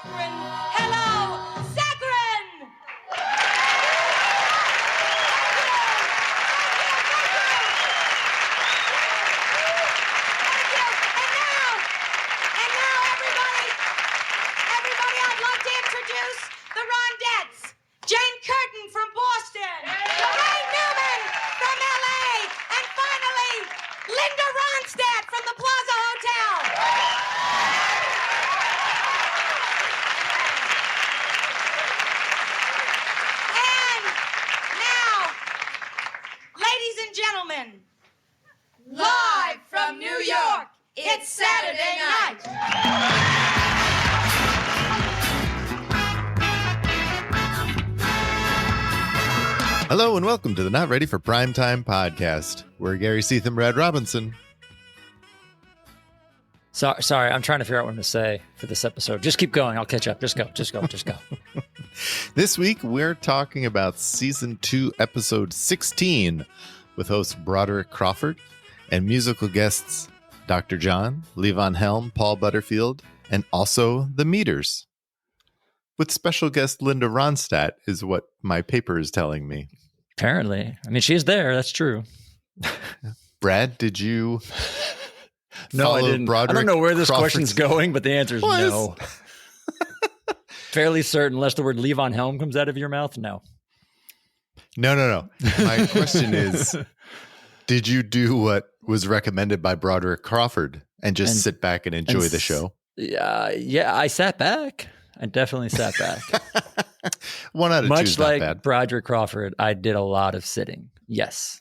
Saccharin. Hello, Saccharin! And now, everybody, I'd like to introduce the Rondettes. Jane Curtin from Boston. Ray Newman from L.A. And finally, Linda Ronstadt from the Plaza Hotel. And now, ladies and gentlemen, live from New York, it's Saturday night. Hello and welcome to the Not Ready for Primetime podcast. We're Gary Seath and Brad Robinson. Sorry, I'm trying to figure out what to say for this episode. Just keep going. I'll catch up. Just go. This week, we're talking about Season 2, Episode 16, with host Broderick Crawford and musical guests Dr. John, Levon, Helm, Paul Butterfield, and also the Meters. With special guest Linda Ronstadt is what my paper is telling me. Apparently. I mean, she's there. That's true. Brad, did you No, I didn't. Broderick I don't know where this Crawford's question's going, but the answer is no. Fairly certain, unless the word Levon Helm comes out of your mouth, no. No. My question is, did you do what was recommended by Broderick Crawford and just sit back and enjoy the show? Yeah, I sat back. I definitely sat back. 1 out of 2 Much is not like bad. Broderick Crawford, I did a lot of sitting. Yes.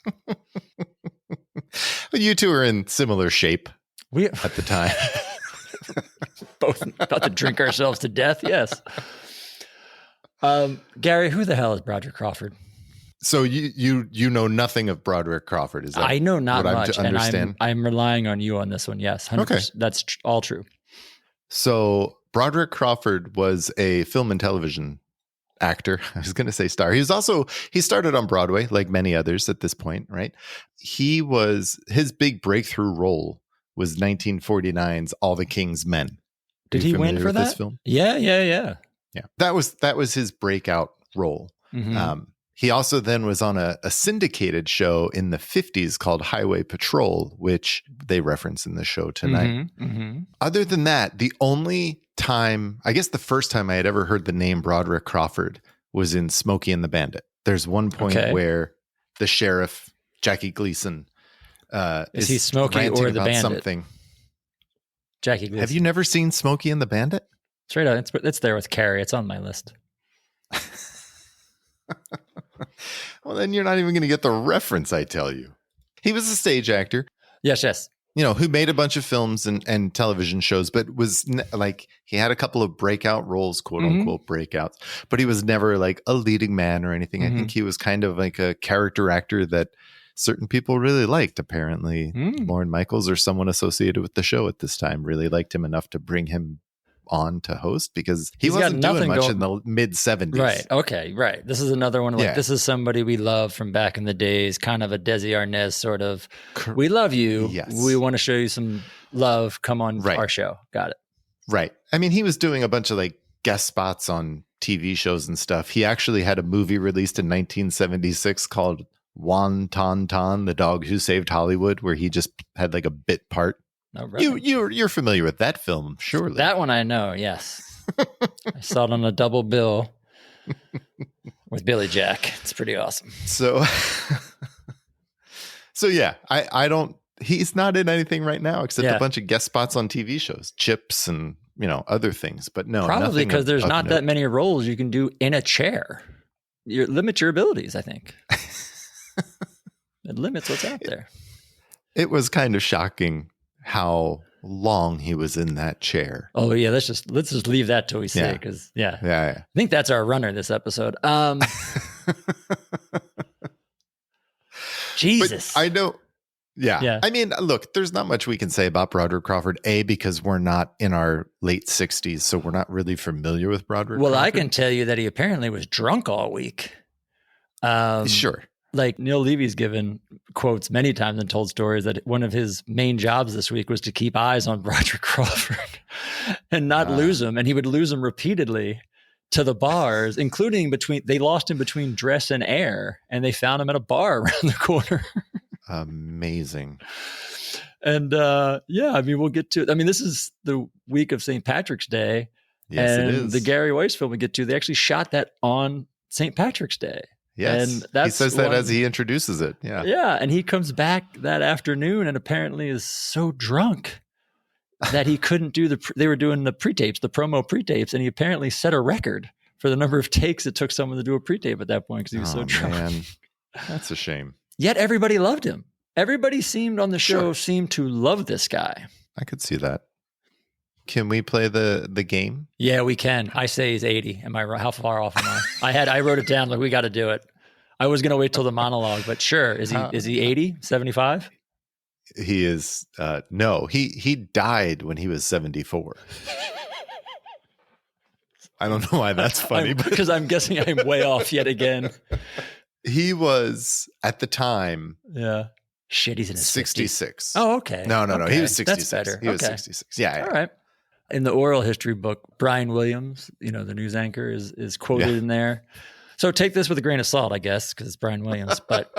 You two are in similar shape We at the time. both about to drink ourselves to death. Yes. Gary, who the hell is Broderick Crawford? So you know nothing of Broderick Crawford, is that? I know not what much, I'm to understand? and I'm relying on you on this one. Yes, 100%. Okay. That's all true. So Broderick Crawford was a film and television actor. I was going to say star. He started on Broadway like many others at this point, right? His big breakthrough role was 1949's All the King's Men. Did he win for that? This film? Yeah. Yeah. That was his breakout role. Mm-hmm. He also then was on a syndicated show in the 50s called Highway Patrol, which they reference in the show tonight. Other than that, the only time, I guess the first time I had ever heard the name Broderick Crawford was in Smokey and the Bandit. There's one point where the sheriff, Jackie Gleason, is he Smokey or the Bandit? Something. Jackie Gleason. Have you never seen Smokey and the Bandit? Straight out. It's there with Carrie. It's on my list. Well, then you're not even going to get the reference, I tell you. He was a stage actor. Yes. You know, who made a bunch of films and television shows, but was he had a couple of breakout roles, quote unquote breakouts, but he was never like a leading man or anything. I think he was kind of like a character actor that certain people really liked. Apparently, Lorne Michaels or someone associated with the show at this time really liked him enough to bring him on to host because he wasn't doing much in the mid 70s. Right. Okay. Right. This is another one. This is somebody we love from back in the days, kind of a Desi Arnaz sort of. We love you. Yes. We want to show you some love. Come on our show. Got it. Right. I mean, he was doing a bunch of like guest spots on TV shows and stuff. He actually had a movie released in 1976 called Wan Ton Ton, the Dog Who Saved Hollywood, where he just had like a bit part. Oh, right. You're familiar with that film, surely. That one I know, yes. I saw it on a double bill with Billy Jack. It's pretty awesome. So yeah, I don't. He's not in anything right now except a bunch of guest spots on TV shows, Chips, and other things. But no, probably because there's not that many roles you can do in a chair. You limit your abilities, I think. It limits what's out there. It was kind of shocking how long he was in that chair. Oh yeah, let's just leave that till we see it, because I think that's our runner this episode. Jesus, but I know. Yeah. I mean, look, there's not much we can say about Broderick Crawford, because we're not in our late 60s, so we're not really familiar with Broderick Crawford. I can tell you that he apparently was drunk all week. Sure. Like Neil Levy's given quotes many times and told stories that one of his main jobs this week was to keep eyes on Broderick Crawford and not lose him. And he would lose him repeatedly to the bars, including they lost him between dress and air, and they found him at a bar around the corner. Amazing. And we'll get to it. I mean, this is the week of St. Patrick's Day. Yes, and it is. The Gary Weis film we get to, they actually shot that on St. Patrick's Day. Yes, and that's he says that as he introduces it. Yeah. Yeah, and he comes back that afternoon and apparently is so drunk that he couldn't do they were doing the pre-tapes, the promo pre-tapes, and he apparently set a record for the number of takes it took someone to do a pre-tape at that point because he was so drunk. Man. That's a shame. Yet everybody loved him. Everybody seemed on the show seemed to love this guy. I could see that. Can we play the game? Yeah, we can. I say he's 80. Am I right? How far off am I? I wrote it down. Like, we got to do it. I was going to wait till the monologue, but sure. Is he 80, 75? He is. No, he died when he was 74. I don't know why that's funny, because I'm guessing I'm way off yet again. He was at the time. Yeah. Shit, he's in his 66. 50s. Oh, okay. No. Okay. He was 66. That's better. He was 66. Yeah. All right. In the oral history book, Brian Williams, the news anchor, is quoted in there. So take this with a grain of salt, I guess, because it's Brian Williams. But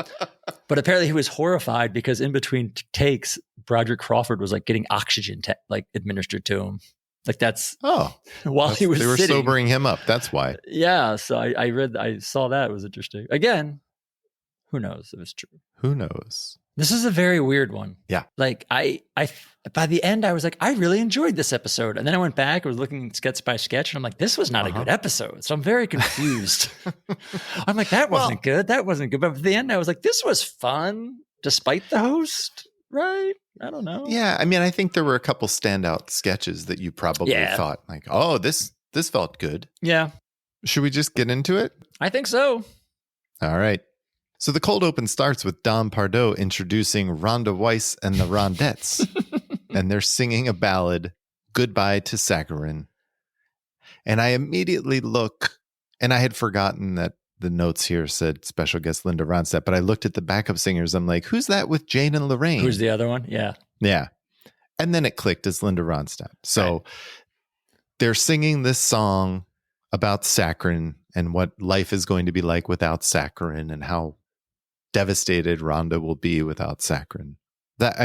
apparently he was horrified because in between takes, Broderick Crawford was like getting oxygen administered to him. Like that's while he was they were sitting. sobering him up. That's why. Yeah. So I saw that. It was interesting. Again, who knows if it's true? Who knows? This is a very weird one. Yeah. Like I by the end, I was like, I really enjoyed this episode. And then I went back, I was looking sketch by sketch, and I'm like, this was not a good episode. So I'm very confused. I'm like, that wasn't good. That wasn't good. But at the end, I was like, this was fun, despite the host, right? I don't know. Yeah. I mean, I think there were a couple standout sketches that you probably thought like, oh, this felt good. Yeah. Should we just get into it? I think so. All right. So the cold open starts with Dom Pardo introducing Rhonda Weiss and the Rondettes, and they're singing a ballad, Goodbye to Saccharin. And I immediately look, and I had forgotten that the notes here said special guest Linda Ronstadt, but I looked at the backup singers. I'm like, who's that with Jane and Lorraine? Who's the other one? Yeah. Yeah. And then it clicked as Linda Ronstadt. So they're singing this song about saccharin and what life is going to be like without saccharin and how devastated Rhonda will be without saccharin. That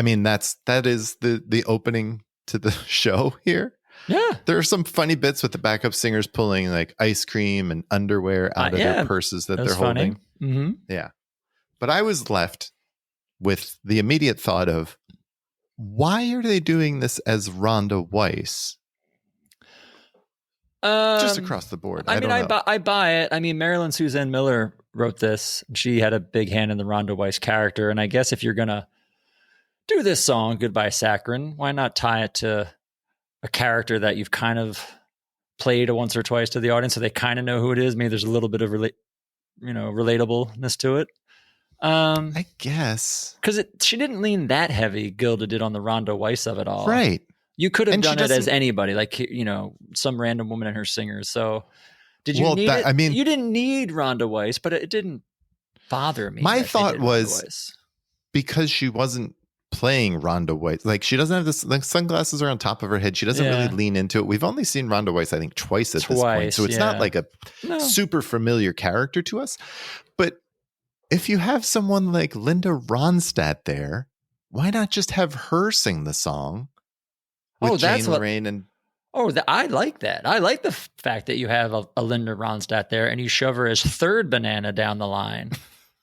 is the opening to the show here. Yeah. There are some funny bits with the backup singers pulling like ice cream and underwear out of their purses that they're holding. Mm-hmm. Yeah. But I was left with the immediate thought of, why are they doing this as Rhonda Weiss? Just across the board. I buy it. I mean, Marilyn Suzanne Miller wrote this. She had a big hand in the Rhonda Weiss character. And I guess if you're going to do this song, Goodbye Saccharin, why not tie it to a character that you've kind of played once or twice to the audience so they kind of know who it is? Maybe there's a little bit of relatableness to it. I guess. Because she didn't lean that heavy, Gilda did on the Rhonda Weiss of it all. Right. You could have done it as anybody, like, some random woman and her singers. So did you need it? I mean, you didn't need Rhonda Weiss, but it didn't bother me. My thought was because she wasn't playing Rhonda Weiss, like she doesn't have this, like sunglasses are on top of her head. She doesn't really lean into it. We've only seen Rhonda Weiss, I think, twice at this point. So it's not like a super familiar character to us. But if you have someone like Linda Ronstadt there, why not just have her sing the song? With Jane Lorraine and I like that. I like the fact that you have a Linda Ronstadt there and you shove her as third banana down the line,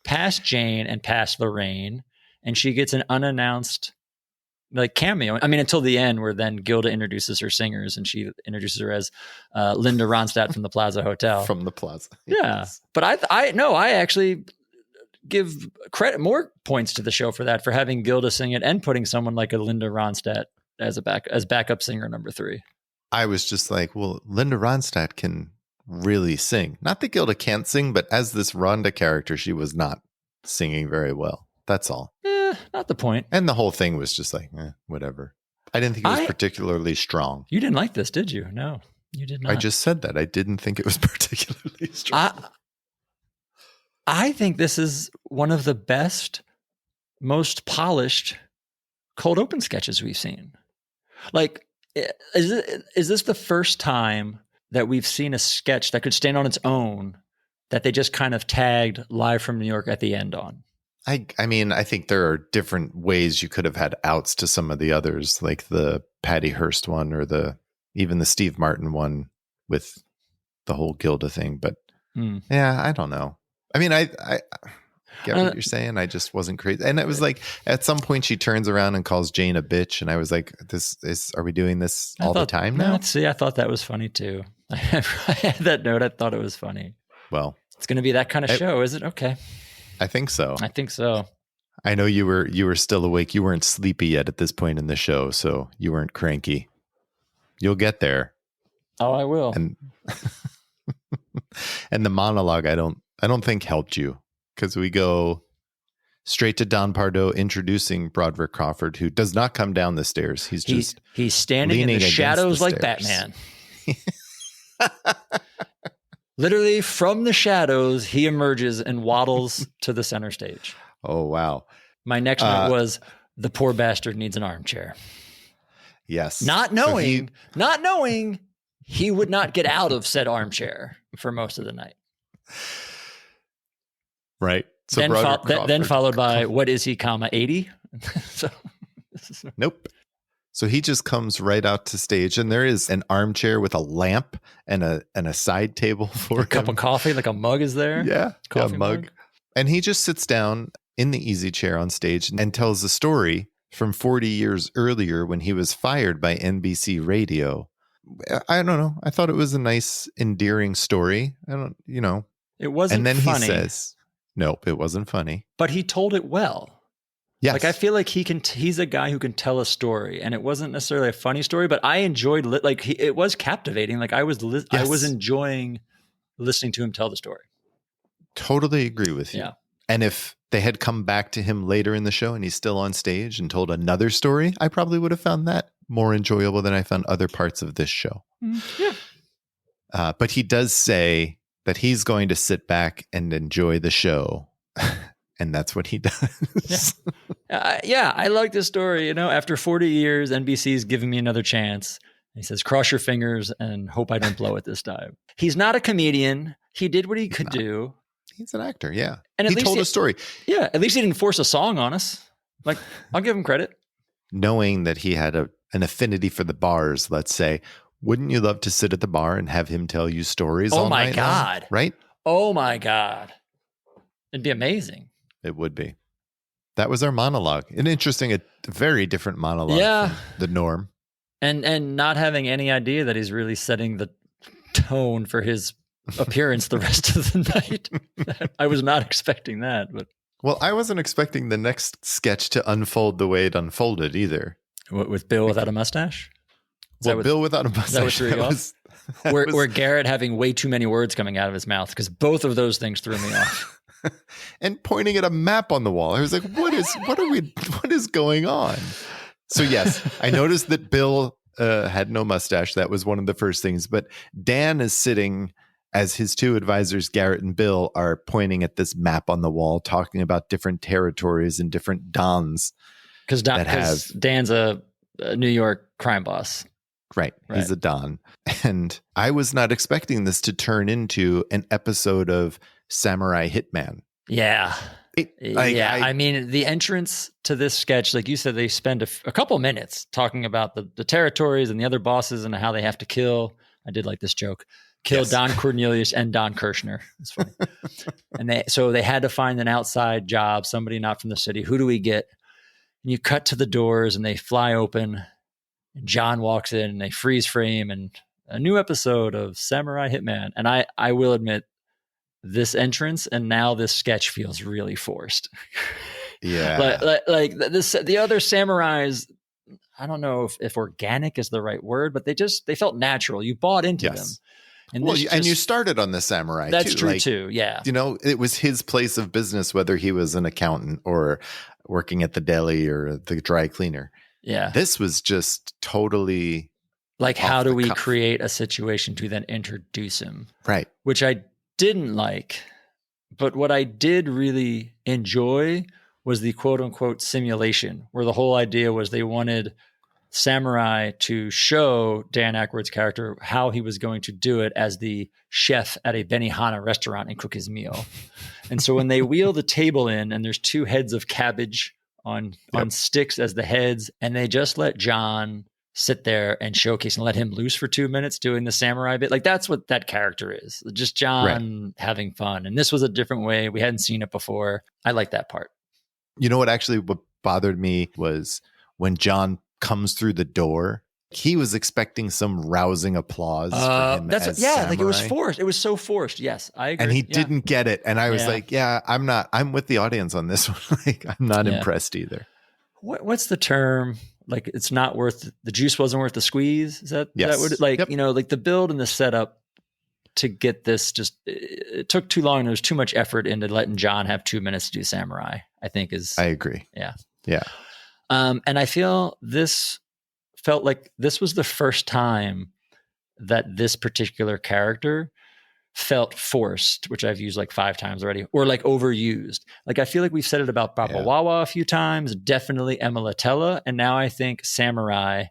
past Jane and past Lorraine, and she gets an unannounced cameo. I mean, until the end where then Gilda introduces her singers and she introduces her as Linda Ronstadt from the Plaza Hotel. From the Plaza. Yeah. But I actually give more points to the show for that, for having Gilda sing it and putting someone like a Linda Ronstadt as backup singer number 3. I was just like, well, Linda Ronstadt can really sing. Not that Gilda can't sing, but as this Rhonda character, she was not singing very well. That's all. Not the point. And the whole thing was just like, whatever. I didn't think it was particularly strong. You didn't like this, did you? No, you did not. I just said that. I didn't think it was particularly strong. I think this is one of the best, most polished cold open sketches we've seen. Like, is this the first time that we've seen a sketch that could stand on its own that they just kind of tagged live from New York at the end on? I mean, I think there are different ways you could have had outs to some of the others, like the Patty Hearst one or even the Steve Martin one with the whole Gilda thing. But yeah, I don't know. I mean, I get what you're saying. I just wasn't crazy. And it was like, at some point she turns around and calls Jane a bitch. And I was like, are we doing this all the time now? See, I thought that was funny too. I had that note. I thought it was funny. Well, it's going to be that kind of show, is it? Okay. I think so. I know you were still awake. You weren't sleepy yet at this point in the show, so you weren't cranky. You'll get there. Oh, I will. And and the monologue, I don't think helped you, because we go straight to Don Pardo introducing Broderick Crawford, who does not come down the stairs. He's standing in the shadows like Batman. Literally from the shadows, he emerges and waddles to the center stage. Oh, wow. My next note was, the poor bastard needs an armchair. Yes. Not knowing he would not get out of said armchair for most of the night. Right. So then followed by, what is he, 80? Nope. So he just comes right out to stage, and there is an armchair with a lamp and a side table for a cup of coffee, like a mug is there. Yeah, a mug. And he just sits down in the easy chair on stage and tells a story from 40 years earlier when he was fired by NBC Radio. I don't know. I thought it was a nice, endearing story. It wasn't. And then funny, he says, "Nope, it wasn't funny." But he told it well. Yes. Like, I feel like he's a guy who can tell a story, and it wasn't necessarily a funny story, but I enjoyed it was captivating. Like, I was enjoying listening to him tell the story. Totally agree with you. Yeah. And if they had come back to him later in the show and he's still on stage and told another story, I probably would have found that more enjoyable than I found other parts of this show. Yeah. But he does say that he's going to sit back and enjoy the show. And that's what he does. Yeah. I like this story. After 40 years, NBC's giving me another chance. He says, cross your fingers and hope I don't blow it this time. He's not a comedian. He did what he could do. He's an actor, yeah. And he told a story. Yeah, at least he didn't force a song on us. Like, I'll give him credit. Knowing that he had an affinity for the bars, let's say, wouldn't you love to sit at the bar and have him tell you stories all night long? Oh, my God. Right? Oh, my God. It'd be amazing. It would be. That was our monologue. An interesting, a very different monologue from the norm. And not having any idea that he's really setting the tone for his appearance the rest of the night. I was not expecting that. But well, I wasn't expecting the next sketch to unfold the way it unfolded either. With Bill without a mustache? Bill without a mustache. Where Garrett having way too many words coming out of his mouth, because both of those things threw me off. And pointing at a map on the wall. I was like, what is going on? So yes, I noticed that Bill had no mustache. That was one of the first things. But Dan is sitting as his two advisors, Garrett and Bill, are pointing at this map on the wall, talking about different territories and different dons. Because Dan's a New York crime boss. Right. He's a don. And I was not expecting this to turn into an episode of Samurai Hitman. Yeah. I mean, the entrance to this sketch, like you said, they spend a couple minutes talking about the territories and the other bosses and how they have to kill. I did like this joke. Kill Don Cornelius and Don Kirshner. It's funny. And they had to find an outside job, somebody not from the city. Who do we get? And you cut to the doors and they fly open. And John walks in and they freeze frame and a new episode of Samurai Hitman. And I will admit, this entrance and now this sketch feels really forced. Yeah. like the other samurais, I don't know if organic is the right word, but they felt natural. You bought into them. And you started on the samurai. That's true too. Yeah. It was his place of business, whether he was an accountant or working at the deli or the dry cleaner. Yeah. This was just totally like, how do we create a situation to then introduce him? Right. Which I didn't like, But what I did really enjoy was the quote unquote simulation, where the whole idea was they wanted Samurai to show Dan Aykroyd's character how he was going to do it as the chef at a Benihana restaurant and cook his meal. And so when they wheel the table in and there's 2 heads of cabbage on sticks as the heads, and they just let John sit there and showcase and let him loose for 2 minutes doing the samurai bit. Like that's what that character is. Just John having fun. And this was a different way. We hadn't seen it before. I like that part. You know what bothered me was when John comes through the door, he was expecting some rousing applause for him as samurai. Like it was forced. It was so forced. Yes, I agree. And he didn't get it. And I was like, I'm with the audience on this one. Like, I'm not impressed either. What's the term? Like, it's not worth, the juice wasn't worth the squeeze. Is that what, like, you know, like the build and the setup to get this it took too long. There was too much effort into letting John have 2 minutes to do samurai, I think I agree. Yeah. Yeah. And I feel this felt like this was the first time that this particular character felt forced, which I've used like 5 times already, or like overused. Like I feel like we've said it about Papa Wawa a few times, definitely Emma Latella, and now I think Samurai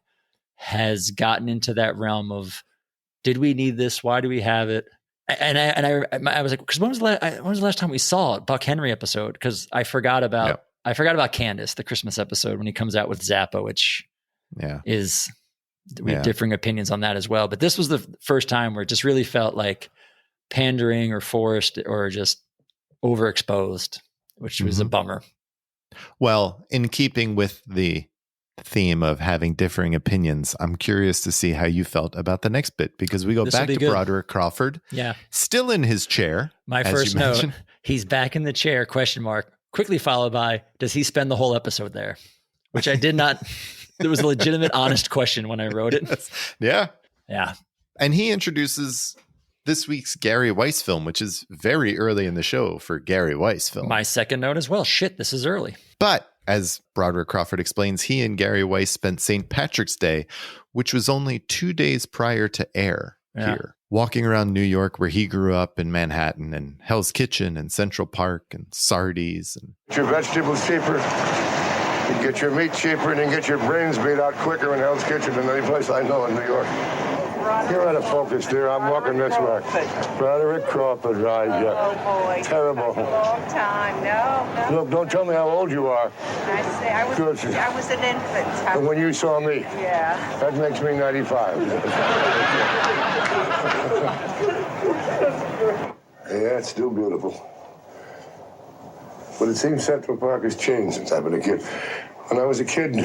has gotten into that realm of, did we need this? Why do we have it? And I was like, because when was the last time we saw it? Buck Henry episode? Because I forgot about Candace, the Christmas episode when he comes out with Zappa, which is, we have differing opinions on that as well. But this was the first time where it just really felt like pandering or forced or just overexposed, which was a bummer. Well, in keeping with the theme of having differing opinions, I'm curious to see how you felt about the next bit, because we go back to Broderick Crawford. Yeah. Still in his chair. My first note, he's back in the chair, ? Quickly followed by, does he spend the whole episode there? Which I did not. It was a legitimate, honest question when I wrote it. Yeah. Yeah. And he introduces this week's Gary Weis film, which is very early in the show for Gary Weis film. My second note as well. Shit, this is early. But as Broderick Crawford explains, he and Gary Weis spent St. Patrick's Day, which was only 2 days prior to air here, walking around New York, where he grew up, in Manhattan and Hell's Kitchen and Central Park and Sardi's. And get your vegetables cheaper, you get your meat cheaper, and then get your brains made out quicker in Hell's Kitchen than any place I know in New York. You're out of focus, dear. I'm walking this way. Broderick Crawford, right? Yeah. Oh, boy. Terrible. Long time. No. Look, don't tell me how old you are. I was an infant. And when you saw me. Yeah. That makes me 95. Yeah, it's still beautiful. But it seems Central Park has changed since I've been a kid. When I was a kid,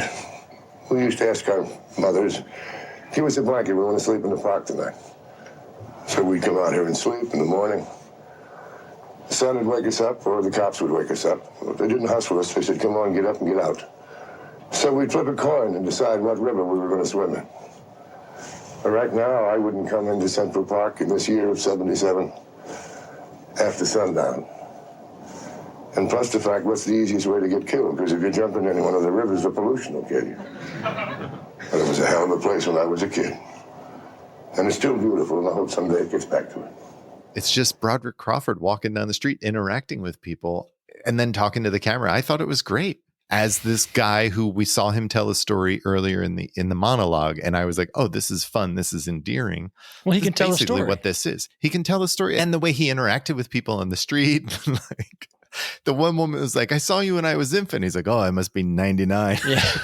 we used to ask our mothers, give us a blanket, we want to sleep in the park tonight. So we'd come out here and sleep in the morning. The sun would wake us up, or the cops would wake us up. If they didn't hustle us, they said, come on, get up and get out. So we'd flip a coin and decide what river we were going to swim in. But right now, I wouldn't come into Central Park in this year of 77 after sundown. And plus the fact, what's the easiest way to get killed? Because if you jump in any one of the rivers, the pollution will kill you. But it was a hell of a place when I was a kid. And it's still beautiful, and I hope someday it gets back to it. It's just Broderick Crawford walking down the street, interacting with people, and then talking to the camera. I thought it was great. As this guy who we saw him tell a story earlier in the monologue, and I was like, oh, this is fun. This is endearing. Well, he can tell a story. What this is. He can tell a story. And the way he interacted with people on the street, like the one woman was like, I saw you when I was infant. He's like, oh, I must be 99. Yeah.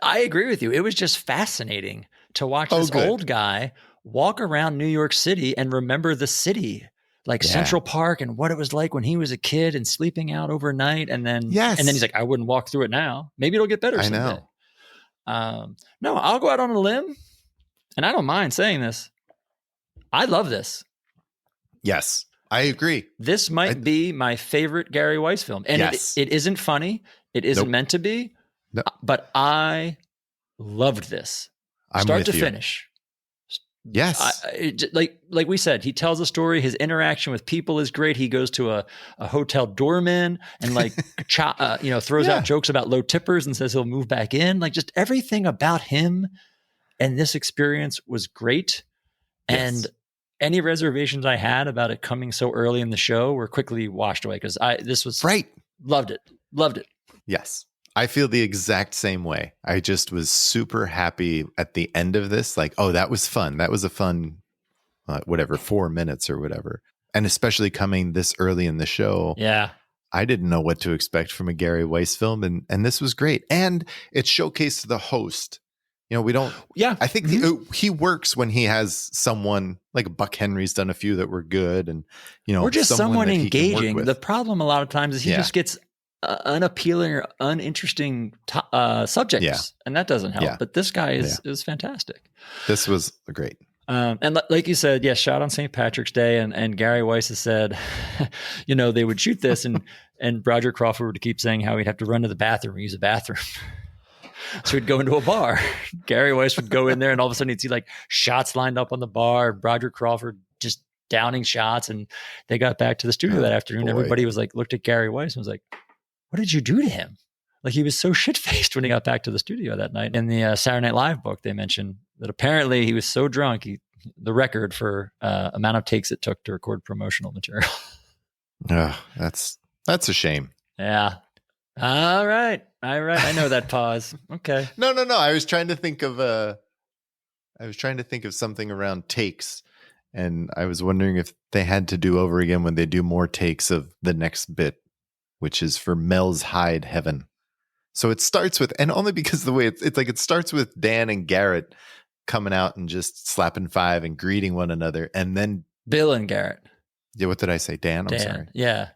I agree with you. It was just fascinating to watch this old guy walk around New York City and remember the city, like Central Park and what it was like when he was a kid and sleeping out overnight. And then, and then he's like, I wouldn't walk through it now. Maybe it'll get better someday. I know. No, I'll go out on a limb, and I don't mind saying this. I love this. Yes, I agree. This might be my favorite Gary Weis film. And it isn't funny. It isn't meant to be. No. But I loved this. Start to finish. Yes. Like we said, he tells a story. His interaction with people is great. He goes to a hotel doorman and like, throws out jokes about low tippers and says he'll move back in. Like just everything about him and this experience was great. And any reservations I had about it coming so early in the show were quickly washed away because this was right. Loved it. Yes. I feel the exact same way. I just was super happy at the end of this. Like, oh, that was fun. That was a fun, 4 minutes or whatever. And especially coming this early in the show. Yeah. I didn't know what to expect from a Gary Weis film. And this was great. And it showcased the host. We don't. Yeah. I think he works when he has someone like Buck Henry's done a few that were good. And, or just someone engaging. The with. problem a lot of times is he just gets unappealing or uninteresting subjects. Yeah. And that doesn't help. Yeah. But this guy is fantastic. This was great. And like you said, shot on St. Patrick's Day. And Gary Weis has said, they would shoot this and Broderick Crawford would keep saying how he'd have to run to the bathroom and use a bathroom. So he'd go into a bar. Gary Weis would go in there and all of a sudden he'd see like shots lined up on the bar. Broderick Crawford just downing shots. And they got back to the studio that afternoon. Boy. Everybody was like, looked at Gary Weis and was like, what did you do to him? Like he was so shit-faced when he got back to the studio that night. In the Saturday Night Live book, they mentioned that apparently he was so drunk, the record for amount of takes it took to record promotional material. That's a shame. Yeah. All right. I know that pause. Okay. No. I was trying to think of something around takes, and I was wondering if they had to do over again when they do more takes of the next bit, which is for Mel's Hide Heaven. So it starts with, and only because of the way it's like it starts with Dan and Garrett coming out and just slapping five and greeting one another, and then Bill and Garrett. Yeah, what did I say? Dan? I'm sorry. Yeah.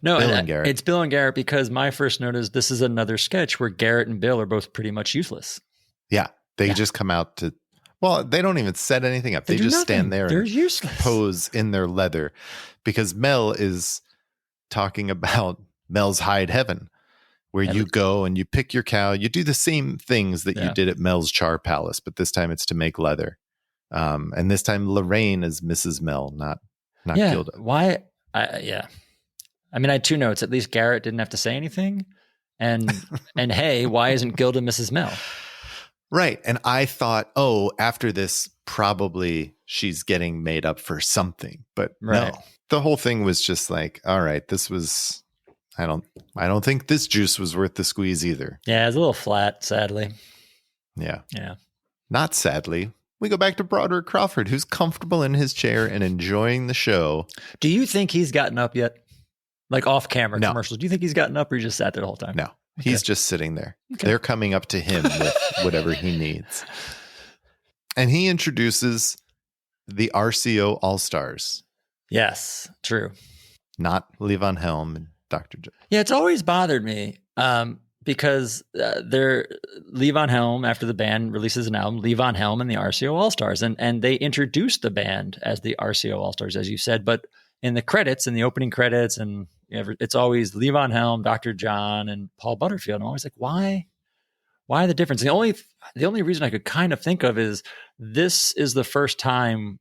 No, Bill and Garrett. It's Bill and Garrett because my first note is this is another sketch where Garrett and Bill are both pretty much useless. Yeah. They just come out to, well, they don't even set anything up. They just stand there They're and useless. Pose in their leather because Mel is talking about Mel's Hide Heaven, where you go and you pick your cow. You do the same things that you did at Mel's Char Palace, but this time it's to make leather. And this time Lorraine is Mrs. Mel, not Gilda. Why? I mean, I had two notes. At least Garrett didn't have to say anything. And hey, why isn't Gilda Mrs. Mel? Right. And I thought, after this, probably she's getting made up for something. But no, the whole thing was just like, all right, this was, I don't think this juice was worth the squeeze either. Yeah, it's a little flat, sadly. Yeah. Yeah. Not sadly. We go back to Broderick Crawford, who's comfortable in his chair and enjoying the show. Do you think he's gotten up yet? Like off camera commercials. Do you think he's gotten up or he just sat there the whole time? No, he's just sitting there. Okay. They're coming up to him with whatever he needs. And he introduces the RCO All-Stars. Yes, true. Not Levon Helm and Dr. Joe. Yeah, it's always bothered me. Because they're Levon Helm, after the band releases an album, Levon Helm and the RCO All-Stars. And they introduced the band as the RCO All-Stars, as you said. But in the credits, in the opening credits, and it's always Levon Helm, Dr. John, and Paul Butterfield. And I'm always like, why the difference? The only reason I could kind of think of is this is the first time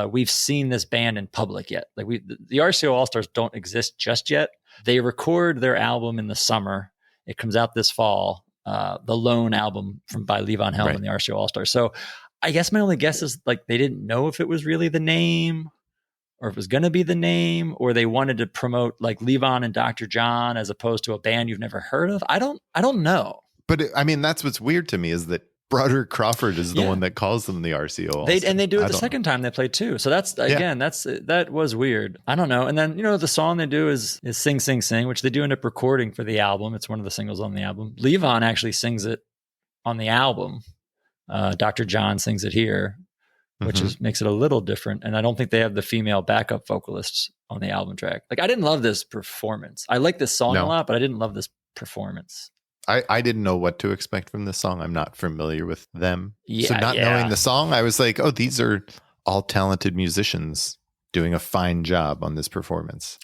we've seen this band in public yet. Like the RCO All-Stars don't exist just yet. They record their album in the summer. It comes out this fall, the Lone album by Levon Helm and the RCO All-Stars. So I guess my only guess is like they didn't know if it was really the name or if it was going to be the name, or they wanted to promote like Levon and Dr. John as opposed to a band you've never heard of. I don't know. But that's what's weird to me is that Broderick Crawford is the one that calls them the RCO All-Stars. They do it the second time they play too. So that's, again, that was weird. I don't know. And then, the song they do is Sing, Sing, Sing, which they do end up recording for the album. It's one of the singles on the album. Levon actually sings it on the album. Dr. John sings it here, which makes it a little different. And I don't think they have the female backup vocalists on the album track. Like, I didn't love this performance. I like this song a lot, but I didn't love this performance. I didn't know what to expect from this song. I'm not familiar with them. So not knowing the song, I was like, these are all talented musicians doing a fine job on this performance.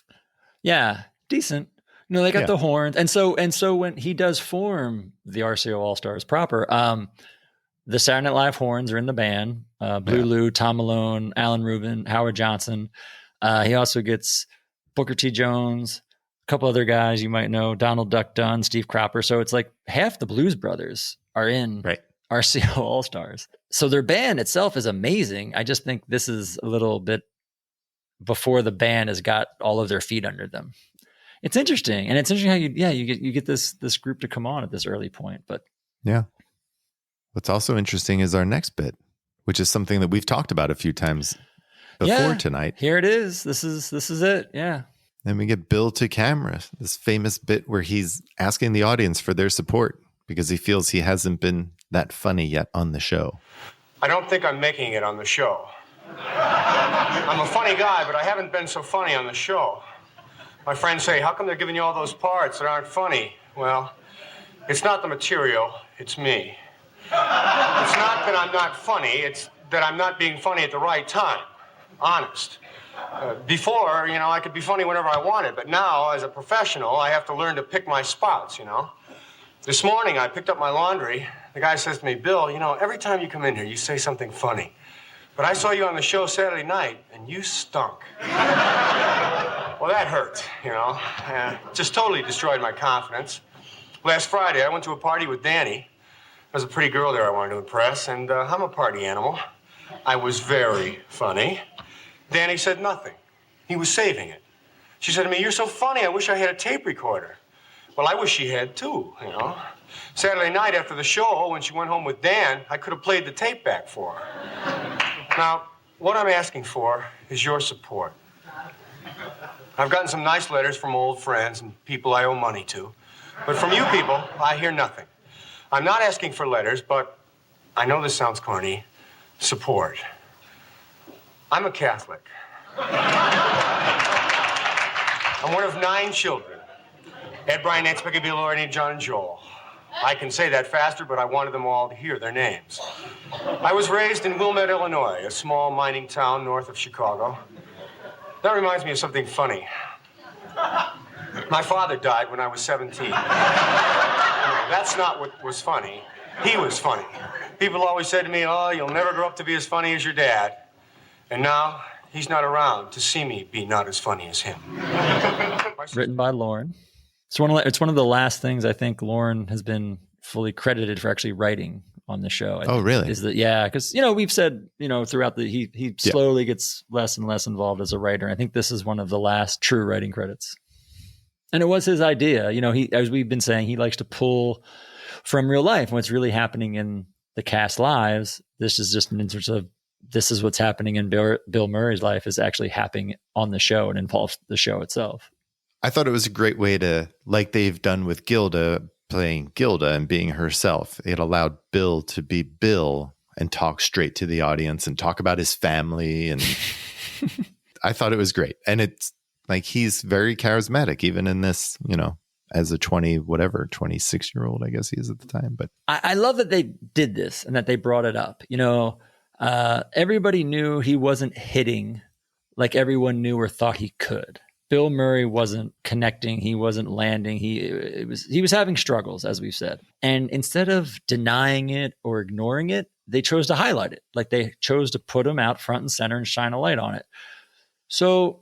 Yeah, decent. They got the horns. And so when he does form the RCO All-Stars proper, the Saturday Night Live horns are in the band. Blue Lou, Tom Malone, Alan Rubin, Howard Johnson. He also gets Booker T. Jones, a couple other guys you might know, Donald Duck Dunn, Steve Cropper. So it's like half the Blues Brothers are in RCO All-Stars. So their band itself is amazing. I just think this is a little bit before the band has got all of their feet under them. It's interesting. And it's interesting how you get this group to come on at this early point. But yeah. What's also interesting is our next bit, which is something that we've talked about a few times before tonight. Here it is. This is it. Yeah. Then we get Bill to camera, this famous bit where he's asking the audience for their support because he feels he hasn't been that funny yet on the show. I don't think I'm making it on the show. I'm a funny guy, but I haven't been so funny on the show. My friends say, how come they're giving you all those parts that aren't funny? Well, it's not the material, it's me. It's not that I'm not funny, it's that I'm not being funny at the right time. Honest. Before, I could be funny whenever I wanted, but now, as a professional, I have to learn to pick my spots, This morning, I picked up my laundry. The guy says to me, Bill, every time you come in here, you say something funny. But I saw you on the show Saturday night, and you stunk. Well, that hurt, just totally destroyed my confidence. Last Friday, I went to a party with Danny. There was a pretty girl there I wanted to impress, and I'm a party animal. I was very funny. Danny said nothing. He was saving it. She said to me, you're so funny, I wish I had a tape recorder. Well, I wish she had too, Saturday night after the show, when she went home with Dan, I could have played the tape back for her. Now, what I'm asking for is your support. I've gotten some nice letters from old friends and people I owe money to. But from you people, I hear nothing. I'm not asking for letters, but I know this sounds corny. Support. I'm a Catholic. I'm one of 9 children. Ed, Brian, Nance, Peggy, Bill, Laurie, John, and Joel. I can say that faster, but I wanted them all to hear their names. I was raised in Wilmette, Illinois, a small mining town north of Chicago. That reminds me of something funny. My father died when I was 17. No, that's not what was funny. He was funny. People always said to me, oh, you'll never grow up to be as funny as your dad. And now, he's not around to see me be not as funny as him. Written by Lauren. It's one of the last things I think Lauren has been fully credited for actually writing on the show. Really? Because we've said throughout he slowly gets less and less involved as a writer. I think this is one of the last true writing credits, and it was his idea. He, as we've been saying, he likes to pull from real life what's really happening in the cast lives. This is just an instance of this is what's happening in Bill Murray's life is actually happening on the show and involves the show itself. I thought it was a great way to, like they've done with Gilda, playing Gilda and being herself. It allowed Bill to be Bill and talk straight to the audience and talk about his family. And I thought it was great. And it's like, he's very charismatic, even in this, as a 26-year-old, I guess he is at the time. But I love that they did this and that they brought it up. Everybody knew he wasn't hitting like everyone knew or thought he could. Bill Murray wasn't connecting. He wasn't landing. He was having struggles, as we've said. And instead of denying it or ignoring it, they chose to highlight it. Like they chose to put him out front and center and shine a light on it. So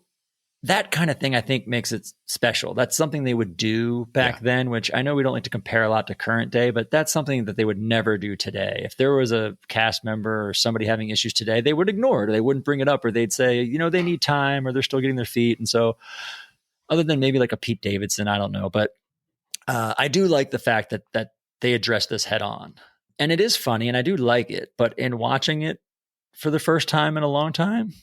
that kind of thing, I think, makes it special. That's something they would do back then, which I know we don't like to compare a lot to current day, but that's something that they would never do today. If there was a cast member or somebody having issues today, they would ignore it, or they wouldn't bring it up, or they'd say, they need time, or they're still getting their feet. And so other than maybe like a Pete Davidson, I don't know, but I do like the fact that they address this head on. And it is funny, and I do like it, but in watching it for the first time in a long time,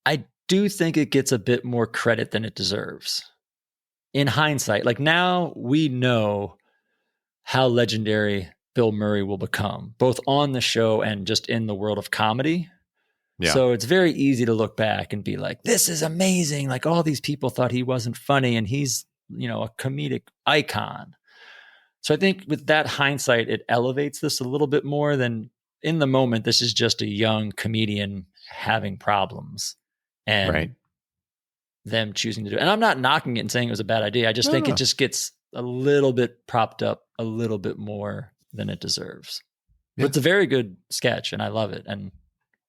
I do think it gets a bit more credit than it deserves. In hindsight, like now we know how legendary Bill Murray will become, both on the show and just in the world of comedy. Yeah. So it's very easy to look back and be like, this is amazing. Like all these people thought he wasn't funny and he's, a comedic icon. So I think with that hindsight, it elevates this a little bit more than in the moment. This is just a young comedian having problems. And them choosing to do it. And I'm not knocking it and saying it was a bad idea. I just think it just gets a little bit propped up a little bit more than it deserves. Yeah. But it's a very good sketch and I love it. And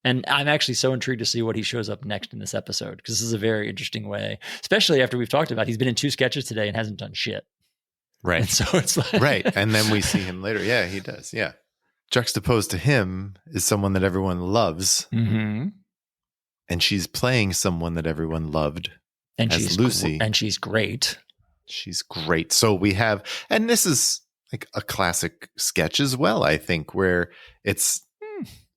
I'm actually so intrigued to see what he shows up next in this episode, because this is a very interesting way, especially after we've talked about, he's been in 2 sketches today and hasn't done shit. Right. And so it's like, right. And then we see him later. Yeah, he does. Yeah. Juxtaposed to him is someone that everyone loves. Mm-hmm. and she's playing someone that everyone loved, and as she's Lucy. and she's great. She's great. So we have, and this is like a classic sketch as well, I think, where it's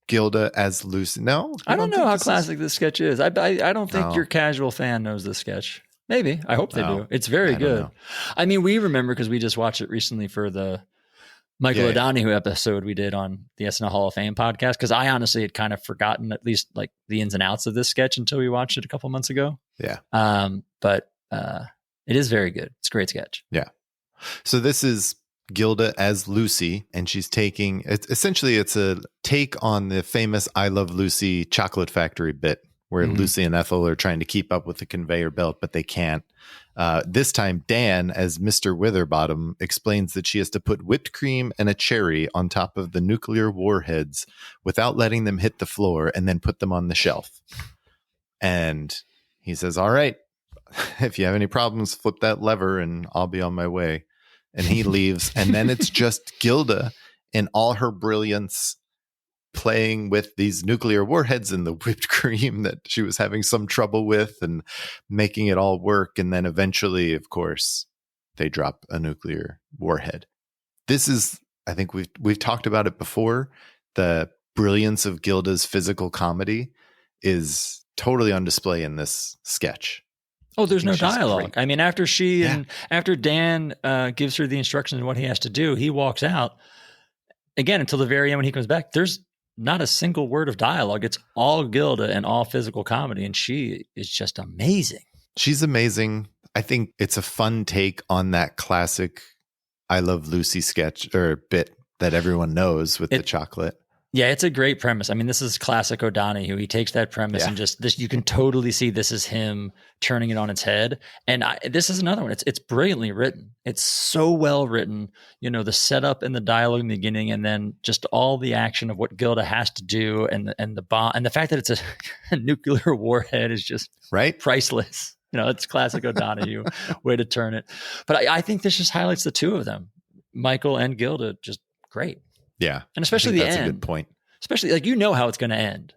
Gilda as Lucy. No, I don't know how this classic this sketch is. I don't think No. your casual fan knows this sketch. Maybe. I hope they No. do. It's very I don't good. know. I mean, we remember because we just watched it recently for the Michael Yeah, O'Donoghue episode we did on the SNL Hall of Fame podcast. Because I honestly had kind of forgotten at least like the ins and outs of this sketch until we watched it a couple months ago. Yeah. But it is very good. It's a great sketch. Yeah. So this is Gilda as Lucy, and she's taking it's a take on the famous I Love Lucy chocolate factory bit where Lucy and Ethel are trying to keep up with the conveyor belt, but they can't. This time, Dan, as Mr. Witherbottom, explains that she has to put whipped cream and a cherry on top of the nuclear warheads without letting them hit the floor and then put them on the shelf. And he says, all right, if you have any problems, flip that lever and I'll be on my way. And he leaves. And then it's just Gilda in all her brilliance playing with these nuclear warheads and the whipped cream that she was having some trouble with and making it all work. And then eventually, of course, they drop a nuclear warhead. This is, I think we've talked about it before. The brilliance of Gilda's physical comedy is totally on display in this sketch. Oh, there's no She's dialogue. great. I mean, after after Dan gives her the instructions on what he has to do, he walks out again until the very end when he comes back. There's not a single word of dialogue. It's all Gilda and all physical comedy. And she is just amazing. She's amazing. I think it's a fun take on that classic I Love Lucy sketch or bit that everyone knows with the chocolate. Yeah, it's a great premise. I mean, this is classic O'Donoghue. He takes that premise and just this, you can totally see this is him turning it on its head. And this is another one. It's brilliantly written. It's so well written. You know, the setup and the dialogue in the beginning, and then just all the action of what Gilda has to do, and the bomb, and the fact that it's a nuclear warhead is just priceless. You know, it's classic O'Donoghue way to turn it. But I think this just highlights the two of them, Michael and Gilda, just great. Yeah. And especially the that's end. a good point. Especially like, you know how it's going to end.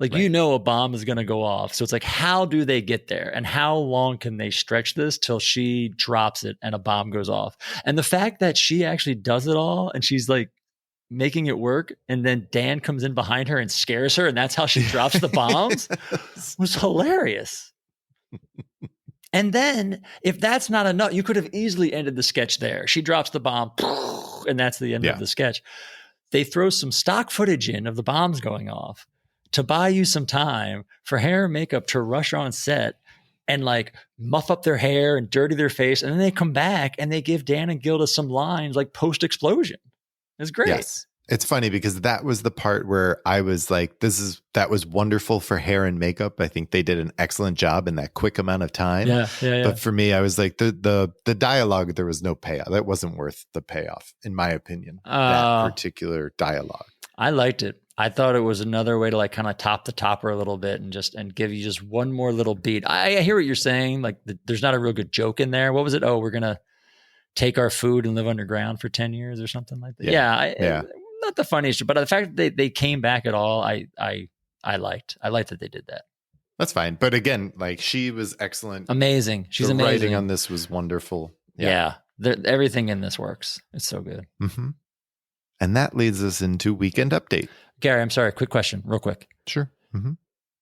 Like, you know, a bomb is going to go off. So it's like, how do they get there? And how long can they stretch this till she drops it and a bomb goes off? And the fact that she actually does it all and she's like making it work. And then Dan comes in behind her and scares her. And that's how she drops the bombs was hilarious. And then if that's not enough, you could have easily ended the sketch there. She drops the bomb and that's the end of the sketch. They throw some stock footage in of the bombs going off to buy you some time for hair and makeup to rush on set and like muff up their hair and dirty their face. And then they come back and they give Dan and Gilda some lines like post-explosion. It's great. Yes. It's funny because that was the part where I was like, that was wonderful for hair and makeup. I think they did an excellent job in that quick amount of time. Yeah. But for me, I was like, the dialogue, there was no payoff. That wasn't worth the payoff, in my opinion, that particular dialogue. I liked it. I thought it was another way to like kind of top the topper a little bit and give you just one more little beat. I hear what you're saying. Like there's not a real good joke in there. What was it? Oh, we're going to take our food and live underground for 10 years or something like that. Yeah. Not the funniest, but the fact that they came back at all, I liked. I liked that they did that. That's fine. But again, like she was excellent. Amazing. She's the amazing. Writing on this was wonderful. Yeah. Everything in this works. It's so good. Mm-hmm. And that leads us into Weekend Update. Gary, I'm sorry. Quick question, real quick. Sure. Mm-hmm.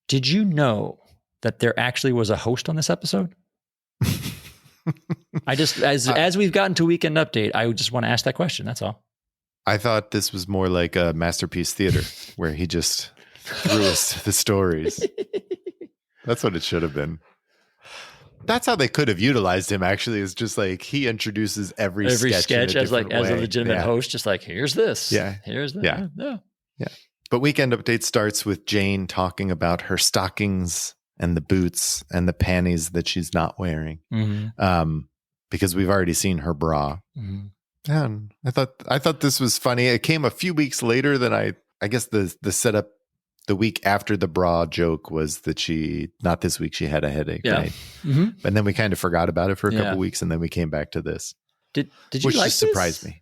Did you know that there actually was a host on this episode? I just, as we've gotten to Weekend Update, I just want to ask that question. That's all. I thought this was more like a Masterpiece Theater where he just threw us the stories. That's what it should have been. That's how they could have utilized him, actually, is just like he introduces every sketch as a legitimate host, just like, here's this. Yeah. Here's that. Yeah. But Weekend Update starts with Jane talking about her stockings and the boots and the panties that she's not wearing. Mm-hmm. Because we've already seen her bra. Mm-hmm. And I thought this was funny. It came a few weeks later than I guess the setup the week after the bra joke was that not this week, she had a headache. Yeah. Right. Mm-hmm. And then we kind of forgot about it for a couple weeks and then we came back to this. Did you which like just surprised me.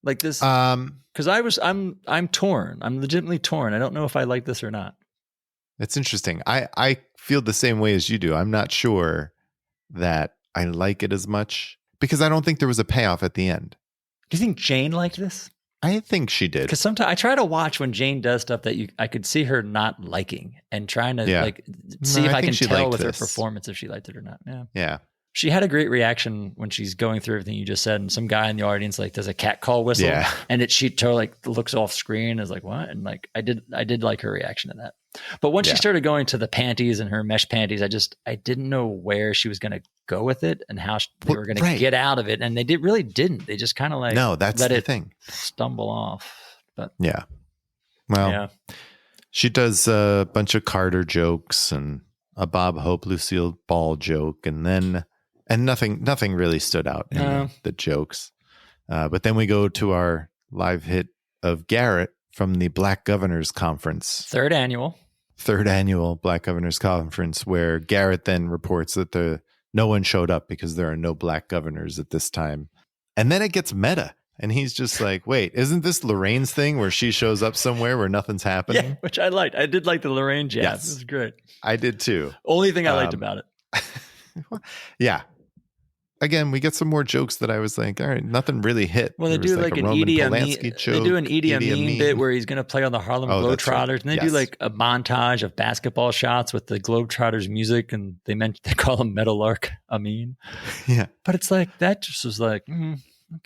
Like this? Because I'm torn. I'm legitimately torn. I don't know if I like this or not. It's interesting. I feel the same way as you do. I'm not sure that I like it as much because I don't think there was a payoff at the end. Do you think Jane liked this? I think she did. Because sometimes I try to watch when Jane does stuff that I could see her not liking and trying to see if I can tell with her performance if she liked it or not. Yeah. Yeah. She had a great reaction when she's going through everything you just said, and some guy in the audience like does a cat call whistle, and she totally like looks off screen, is like what, and like I did like her reaction to that. But once she started going to the panties and her mesh panties, I didn't know where she was going to go with it and how they were going to get out of it, and they really didn't. They just kind of like that's let the it thing stumble off. But she does a bunch of Carter jokes and a Bob Hope, Lucille Ball joke, and nothing really stood out in the jokes. But then we go to our live hit of Garrett from the Black Governors Conference. Third annual Black Governors Conference, where Garrett then reports that no one showed up because there are no black governors at this time. And then it gets meta. And he's just like, wait, isn't this Lorraine's thing where she shows up somewhere where nothing's happening? Yeah, which I liked. I did like the Lorraine jab. Yes. It was great. I did too. Only thing I liked about it. Yeah. Again, we get some more jokes that I was like, all right, nothing really hit. Well, they do like an Edie Amin. They do an Edie Amin bit where he's going to play on the Harlem Globetrotters, right. And they do like a montage of basketball shots with the Globetrotters music, and they call him Meadowlark Amin. Yeah, but it's like that just was like, okay.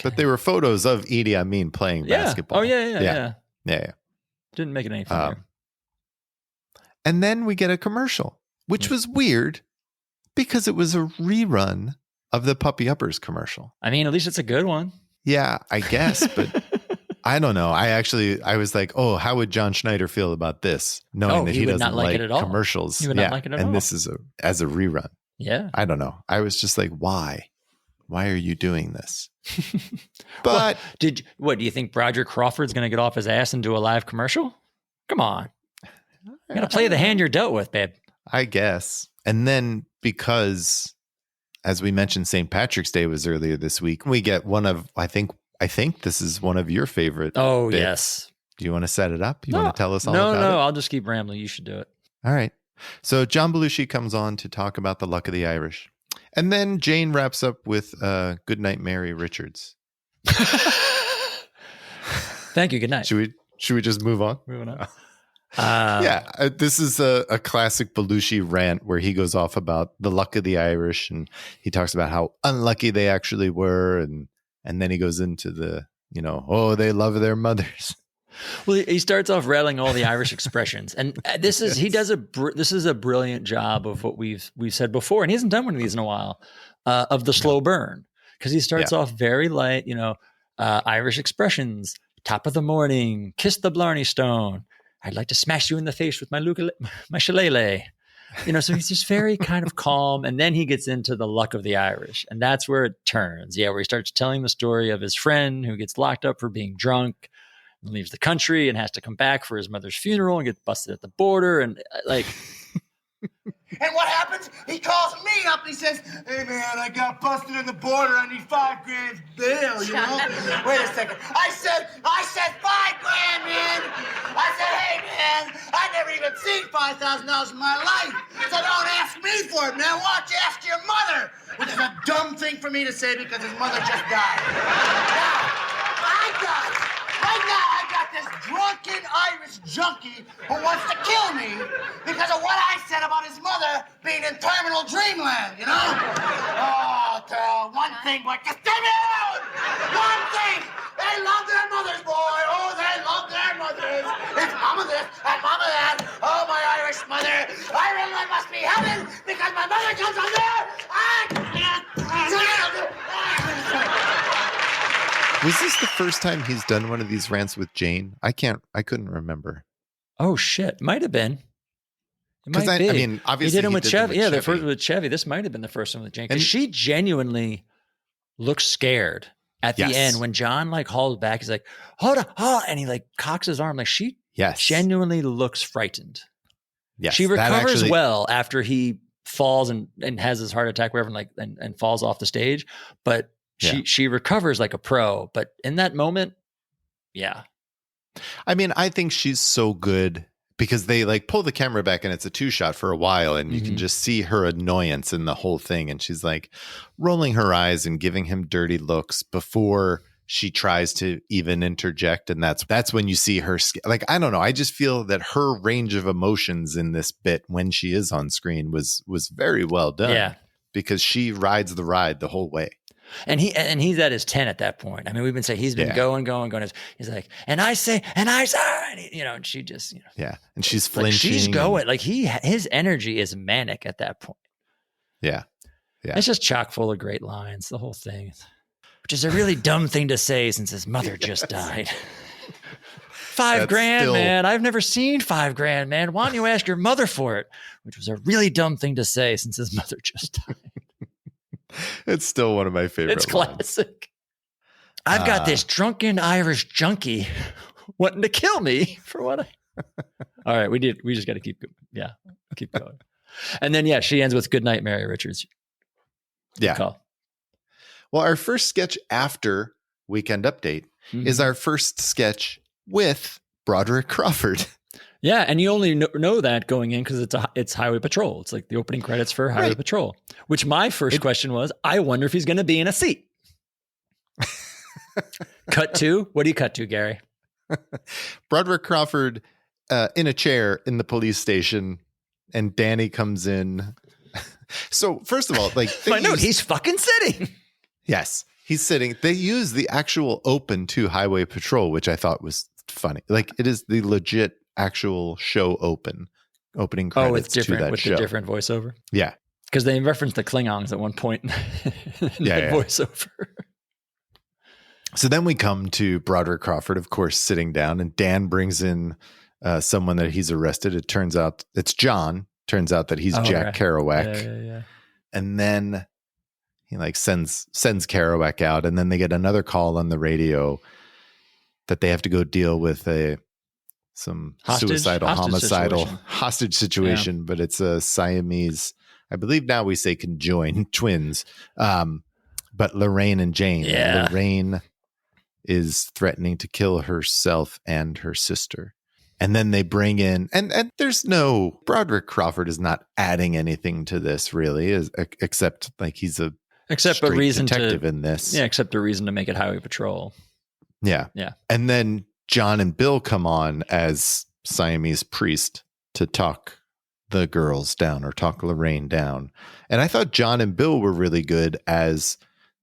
But they were photos of Edie Amin playing basketball. Oh yeah. Didn't make it any funnier. And then we get a commercial, which was weird because it was a rerun of the Puppy Uppers commercial. I mean, at least it's a good one. Yeah, I guess, but I don't know. I was like, oh, how would John Schneider feel about this? Knowing that he doesn't like commercials. He would not like it at all. And this is as a rerun. Yeah. I don't know. I was just like, why? Why are you doing this? But what do you think Broderick Crawford's going to get off his ass and do a live commercial? Come on. You got to play the hand you're dealt with, babe. I guess. And then because, as we mentioned, St. Patrick's Day was earlier this week, we get one of, I think this is one of your favorite bits. Yes. Do you want to set it up? You want to tell us all about it? No, I'll just keep rambling. You should do it. All right. So John Belushi comes on to talk about the luck of the Irish. And then Jane wraps up with Goodnight Mary Richards. Thank you. Good night. Should we just move on? Moving on. This is a classic Belushi rant where he goes off about the luck of the Irish, and he talks about how unlucky they actually were, and then he goes into the they love their mothers. Well, he starts off rattling all the Irish expressions, and this is this is a brilliant job of what we've said before, and he hasn't done one of these in a while, of the slow burn, because he starts off very light, Irish expressions, top of the morning, kiss the Blarney Stone, I'd like to smash you in the face with my shillelagh. So he's just very kind of calm, and then he gets into the luck of the Irish, and that's where it turns. Yeah, where he starts telling the story of his friend who gets locked up for being drunk, leaves the country and has to come back for his mother's funeral and get busted at the border, and like. And what happens? He calls me up and he says, "Hey man, I got busted at the border. I need $5,000 bail, Wait a second. I said $5,000, man. I said, hey man, I never even seen $5,000 in my life. So don't ask me for it, man. Watch, ask your mother. Which is a dumb thing for me to say because his mother just died. I got this drunken Irish junkie who wants to kill me because of what I said about his mother being in terminal dreamland, Oh, one thing, boy, just give me out! One thing! They love their mothers, boy! Oh, they love their mothers! It's mama this and mama that! Oh, my Irish mother! I really must be heaven because my mother comes from there! Was this the first time he's done one of these rants with Jane? I couldn't remember. Oh shit, might have been. Because I mean, obviously he did them with Chevy. Yeah, the first with Chevy. This might have been the first one with Jane, because she genuinely looks scared at the end when John hauls back. He's like, hold on, and he cocks his arm. She genuinely looks frightened. Yes, she recovers well after he falls and has his heart attack, wherever, and falls off the stage, but. She recovers like a pro, but in that moment, yeah. I mean, I think she's so good because they like pull the camera back and it's a 2-shot for a while, and you can just see her annoyance in the whole thing. And she's like rolling her eyes and giving him dirty looks before she tries to even interject. And that's when you see her, like, I don't know. I just feel that her range of emotions in this bit when she is on screen was very well done. Yeah. Because she rides the ride the whole way. And he's at his 10 at that point. I mean, we've been saying he's been going. He's like, and I say, and he, and she just, yeah. And she's like flinching. She's going like his energy is manic at that point. Yeah. Yeah. It's just chock full of great lines, the whole thing, which is a really dumb thing to say since his mother just died. $5,000, man. I've never seen $5,000, man. Why don't you ask your mother for it? Which was a really dumb thing to say since his mother just died. It's still one of my favorite. It's classic. I've got this drunken Irish junkie wanting to kill me for what I. All right, we just got to keep going. And then she ends with "Good night, Mary Richards." Yeah. Call. Well, our first sketch after Weekend Update is our first sketch with Broderick Crawford. Yeah, and you only know that going in because it's Highway Patrol. It's like the opening credits for Highway Patrol. Which my first question was, I wonder if he's going to be in a seat. Cut to, what do you cut to, Gary? Broderick Crawford in a chair in the police station, and Danny comes in. So first of all, like my note, he's fucking sitting. Yes, he's sitting. They use the actual open to Highway Patrol, which I thought was funny. Like it is the legit actual show opening credits. Oh, it's different to that with show. the different voiceover. Yeah, because they reference the Klingons at one point in the voiceover. So then we come to Broderick Crawford, of course, sitting down, and Dan brings in someone that he's arrested. It turns out it's John. Turns out that he's Jack Kerouac. Yeah. And And then he like sends Kerouac out, and then they get another call on the radio that they have to go deal with some suicidal, homicidal hostage situation, but it's a Siamese, I believe now we say conjoined twins. But Lorraine and Jane. Yeah. Lorraine is threatening to kill herself and her sister. And then they bring in, and there's no, Broderick Crawford is not adding anything to this really, except like he's a reason detective in this. Yeah, except a reason to make it Highway Patrol. Yeah. And then John and Bill come on as Siamese priest to talk the girls down or talk Lorraine down. And I thought John and Bill were really good as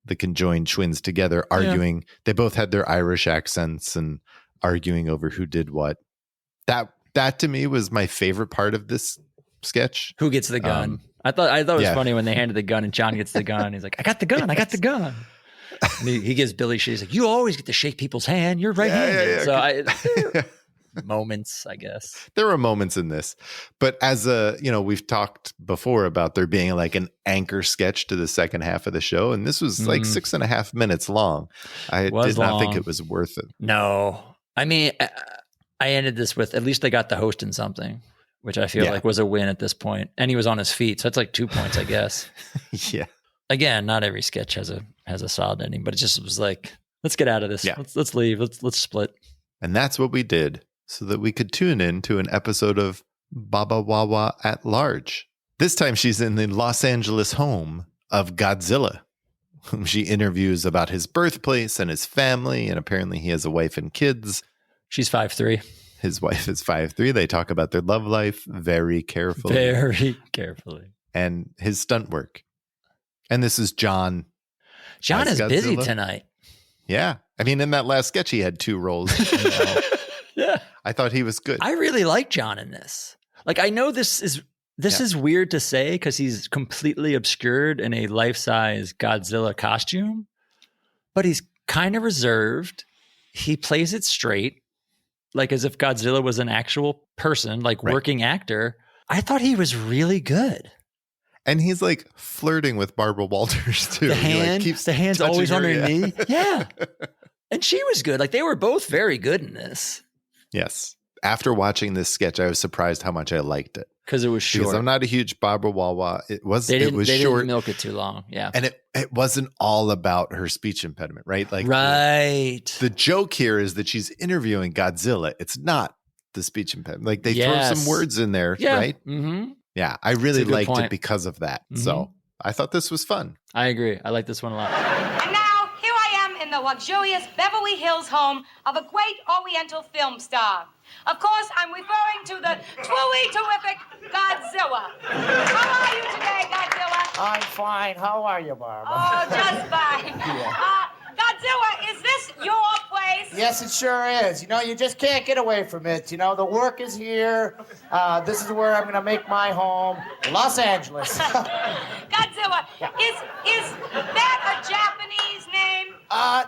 the conjoined twins together, arguing. They both had their Irish accents and arguing over who did what. That to me was my favorite part of this sketch. Who gets the gun? I thought it was funny when they handed the gun and John gets the gun. He's like, I got the gun. I got the gun. And he gives Billy shit. He's like, you always get to shake people's hand. You're right-handed. So moments, I guess. There were moments in this, but as we've talked before about there being like an anchor sketch to the second half of the show. And this was like 6.5 minutes long. I did not think it was worth it. No, I mean, I ended this with, at least they got the host in something, which I feel like was a win at this point. And he was on his feet. So it's like 2 points, I guess. Yeah. Again, not every sketch has a solid ending, but it just was like, let's get out of this. Yeah. Let's leave. Let's split. And that's what we did so that we could tune in to an episode of Baba Wawa at Large. This time she's in the Los Angeles home of Godzilla, whom she interviews about his birthplace and his family. And apparently he has a wife and kids. She's 5'3". His wife is 5'3". They talk about their love life very carefully. Very carefully. And his stunt work. And this is John. John is busy tonight. Yeah. I mean, in that last sketch, he had 2 roles. Yeah. I thought he was good. I really like John in this. Like, I know this is weird to say because he's completely obscured in a life-size Godzilla costume, but he's kind of reserved. He plays it straight, like as if Godzilla was an actual person, like working actor. I thought he was really good. And he's like flirting with Barbara Walters too. The hand's always on her knee. Yeah. And she was good. Like they were both very good in this. Yes. After watching this sketch, I was surprised how much I liked it. Because it was short. Because I'm not a huge Barbara Wawa. It was they short. Didn't milk it too long. Yeah. And it wasn't all about her speech impediment, right? Like right. The joke here is that she's interviewing Godzilla. It's not the speech impediment. Like they Yes. throw some words in there, Yeah. right? Mm-hmm. Yeah, I really That's a good liked point. it because of that. So I thought this was fun. I agree. I like this one a lot. And now, here I am in the luxurious Beverly Hills home of a great Oriental film star. Of course, I'm referring to the truly terrific Godzilla. How are you today, Godzilla? I'm fine. How are you, Barbara? Oh, just fine. Godzilla, is this your place? Yes, it sure is. You know, you just can't get away from it. You know, the work is here. This is where I'm going to make my home, Los Angeles. Godzilla, is that a Japanese name?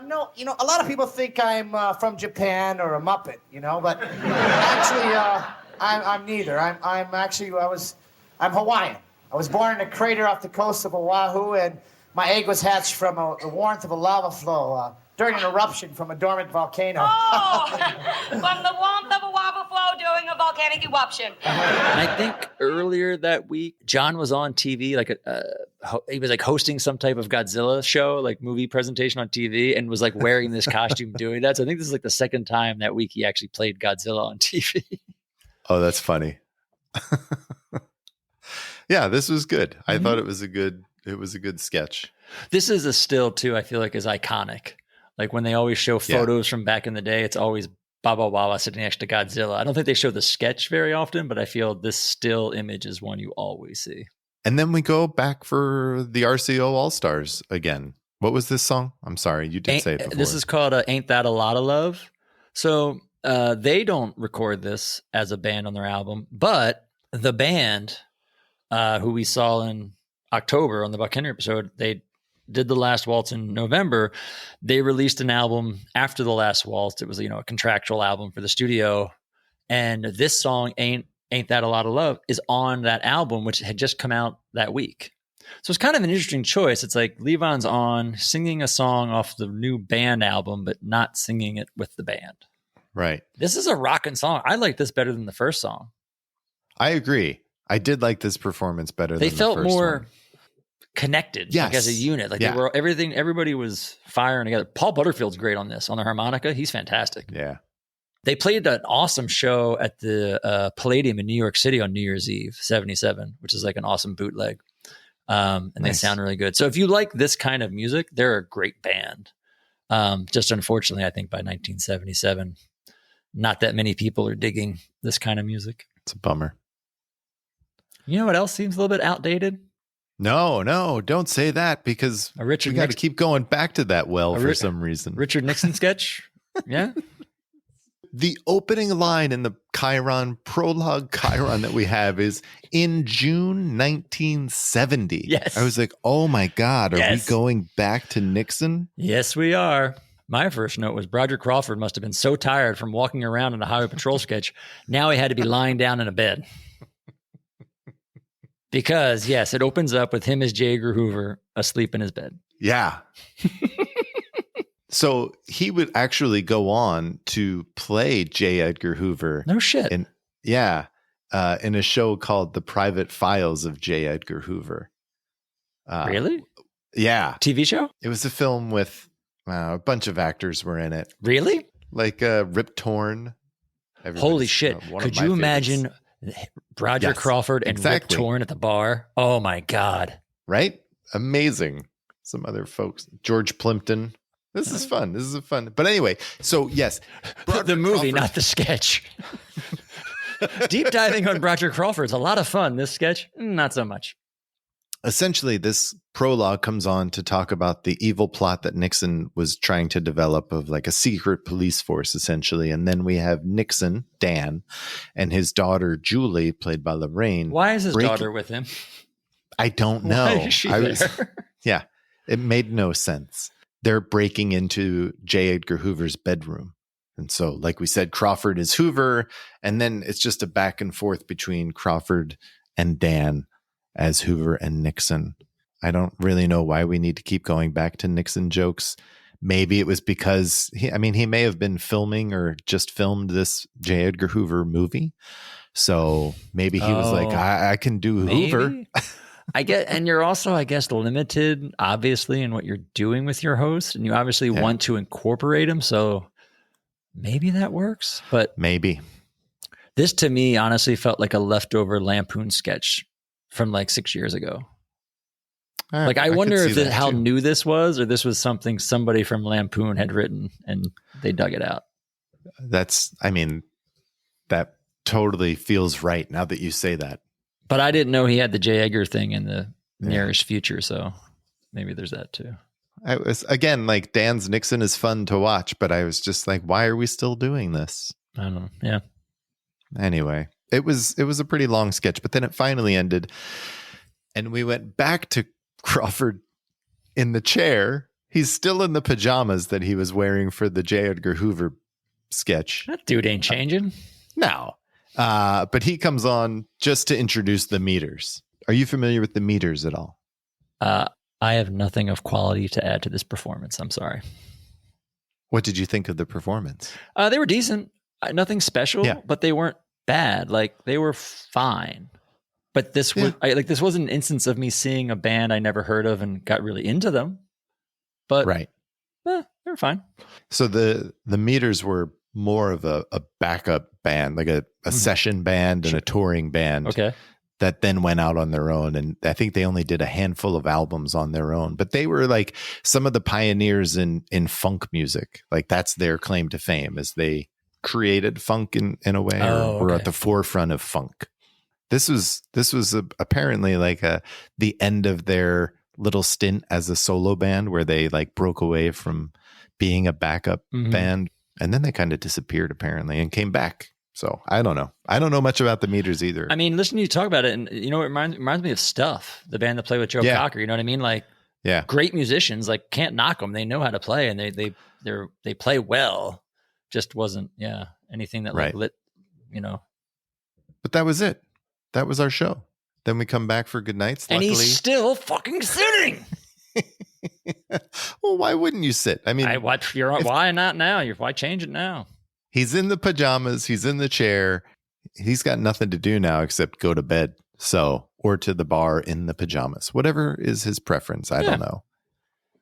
No, you know, a lot of people think I'm from Japan or a Muppet, you know, but actually, I'm neither. I'm Hawaiian. I was born in a crater off the coast of Oahu, and my egg was hatched from the warmth of a lava flow during an eruption from a dormant volcano. Oh, from the warmth of a lava flow during a volcanic eruption. And I think earlier that week, John was on TV, like he was like hosting some type of Godzilla show, like movie presentation on TV, and was like wearing this costume doing that. So I think this is like the second time that week he actually played Godzilla on TV. Oh, that's funny. Yeah, this was good. I thought it was a good sketch. This is a still too, I feel like, is iconic. Like when they always show photos from back in the day, it's always Baba Wawa sitting next to Godzilla. I don't think they show the sketch very often, but I feel this still image is one you always see. And then we go back for the RCO All-Stars again. What was this song? I'm sorry, you did say it before. This is called Ain't That a Lot of Love. So they don't record this as a band on their album, but the band who we saw in October on the Buck Henry episode, they did The Last Waltz in November. They released an album after The Last Waltz. It was, you know, a contractual album for the studio. And this song, Ain't That a Lot of Love, is on that album, which had just come out that week. So it's kind of an interesting choice. It's like Levon's on singing a song off the new band album, but not singing it with the band. Right. This is a rocking song. I like this better than the first song. I agree. I did like this performance better They than felt the first more one. connected, Yes. like as a unit. Like Yeah. they were everybody was firing together. Paul Butterfield's great on this, on the harmonica. He's fantastic. Yeah. They played an awesome show at the Palladium in New York City on New Year's Eve, 77, which is like an awesome bootleg. And they sound really good. So if you like this kind of music, they're a great band. Just unfortunately, I think by 1977, not that many people are digging this kind of music. It's a bummer. You know what else seems a little bit outdated? No, don't say that because A Richard we got to Nixon- keep going back to that well for some reason. Richard Nixon sketch? Yeah. The opening line in the prologue Chiron that we have is in June 1970. Yes. I was like, oh my God, are Yes. we going back to Nixon? Yes, we are. My first note was Broderick Crawford must have been so tired from walking around in a highway patrol sketch. Now he had to be lying down in a bed. Because, yes, it opens up with him as J. Edgar Hoover asleep in his bed. Yeah. So he would actually go on to play J. Edgar Hoover. No shit. In a show called The Private Files of J. Edgar Hoover. Really? Yeah. TV show? It was a film with a bunch of actors were in it. Really? Like Rip Torn. Holy shit. Could you imagine Broderick Crawford and Rip Torn at the bar? Oh my God. Right? Amazing. Some other folks. George Plimpton. This is fun. This is fun. But anyway, so yes. The movie, not the sketch. Deep diving on Broderick Crawford is a lot of fun. This sketch, not so much. Essentially, this prologue comes on to talk about the evil plot that Nixon was trying to develop of like a secret police force, essentially. And then we have Nixon, Dan, and his daughter, Julie, played by Lorraine. Why is his daughter with him? I don't know. Why is she there? Yeah, it made no sense. They're breaking into J. Edgar Hoover's bedroom. And so, like we said, Crawford is Hoover. And then it's just a back and forth between Crawford and Dan as Hoover and Nixon. I don't really know why we need to keep going back to Nixon jokes. Maybe it was because he may have been filming or just filmed this J. Edgar Hoover movie. So maybe he was like, I can do Hoover. I get, and you're also, I guess, limited, obviously, in what you're doing with your host, and you obviously want to incorporate him. So maybe that works, but maybe. This to me honestly felt like a leftover Lampoon sketch from like 6 years ago. Like I wonder if how new this was, or this was something somebody from Lampoon had written and they dug it out. That totally feels right now that you say that. But I didn't know he had the J. Edgar thing in the nearish future, so maybe there's that too. I was again like Dan's Nixon is fun to watch, but I was just like, why are we still doing this? I don't know. Yeah. Anyway, it was a pretty long sketch, but then it finally ended, and we went back to Crawford in the chair. He's still in the pajamas that he was wearing for the J. Edgar Hoover sketch. That dude ain't changing. No. But he comes on just to introduce the meters. Are you familiar with the meters at all? I have nothing of quality to add to this performance. I'm sorry. What did you think of the performance? They were decent. Nothing special, but they weren't bad. Like they were fine. But this was this wasn't an instance of me seeing a band I never heard of and got really into them. But they were fine. So the meters were more of a backup band, like a session band and a touring band. Okay. That then went out on their own. And I think they only did a handful of albums on their own, but they were like some of the pioneers in funk music. Like that's their claim to fame, is they created funk in a way, or were at the forefront of funk. This was apparently like the end of their little stint as a solo band, where they like broke away from being a backup band, and then they kind of disappeared apparently and came back. So I don't know. I don't know much about the meters either. I mean, listening to you talk about it, and you know, it reminds me of Stuff, the band that played with Joe Cocker. You know what I mean? Like, great musicians. Like, can't knock them. They know how to play, and they play well. Just wasn't anything that like lit, you know. But that was it. That was our show. Then we come back for good nights. And he's still fucking sitting. Well, why wouldn't you sit? I mean, why not now? Why change it now? He's in the pajamas. He's in the chair. He's got nothing to do now except go to bed. Or to the bar in the pajamas, whatever is his preference. I don't know.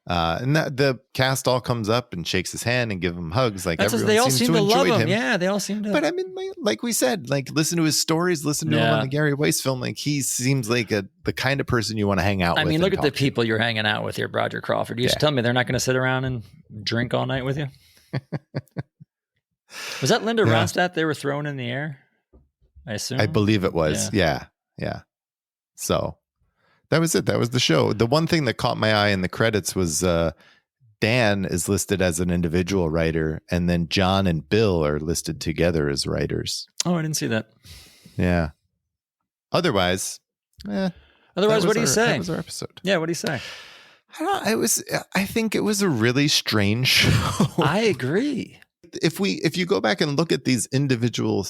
And the cast all comes up and shakes his hand and give him hugs. Like everyone they all seems seem to love enjoy him. Yeah, they all seem to. But I mean, like we said, like listen to his stories, listen to him on the Gary Weis film. Like he seems like the kind of person you want to hang out with. I mean, look at the people you're hanging out with here, Broderick Crawford. You just tell me they're not going to sit around and drink all night with you. Was that Linda Ronstadt they were throwing in the air? I assume. I believe it was. Yeah. So that was it. That was the show. The one thing that caught my eye in the credits was Dan is listed as an individual writer, and then John and Bill are listed together as writers. Oh, I didn't see that. Yeah. Otherwise, what do you say? That was our episode. Yeah, what do you say? I think it was a really strange show. I agree. If you go back and look at these individual